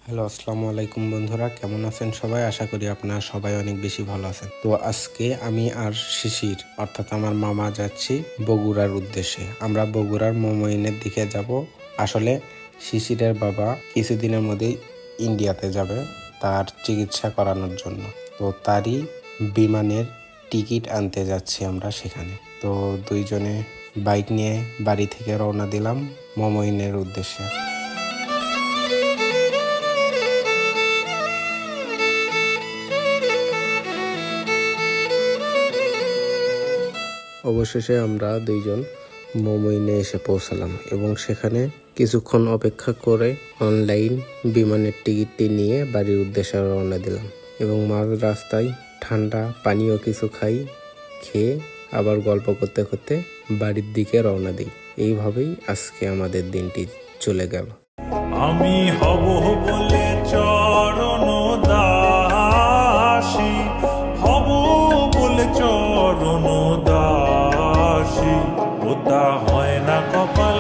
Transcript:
Hello, আসসালামু আলাইকুম বন্ধুরা, কেমন আছেন সবাই? আশা করি আপনারা সবাই অনেক বেশি ভালো আছেন। তো আজকে আমি আর শিশির অর্থাৎ আমার মামা যাচ্ছি বগুড়ার উদ্দেশ্যে। আমরা বগুড়ার মমইনের দিকে যাব। আসলে শিশিরের বাবা কিছুদিনের মধ্যেই ইন্ডিয়াতে যাবে তার চিকিৎসা করানোর জন্য। তো তারই বিমানের টিকিট আনতে যাচ্ছি আমরা সেখানে। তো দুইজনে বাইক নিয়ে বাড়ি থেকে রওনা দিলাম মমইনের উদ্দেশ্যে। অবশেষে আমরা দুইজন মমইনে এসে পৌঁছালাম এবং সেখানে কিছুক্ষণ অপেক্ষা করে অনলাইন বিমানের টিকিটটি নিয়ে বাড়ির উদ্দেশ্যে রওনা দিলাম এবং মাঝ রাস্তায় ঠান্ডা পানীয় কিছু খেয়ে আবার গল্প করতে করতে বাড়ির দিকে রওনা দিই। এইভাবেই আজকে আমাদের দিনটি চলে গেল। আমি হব বলে চরণ দাসী, হব বলে চরণ দাসী, ওটা হয় না কপাল।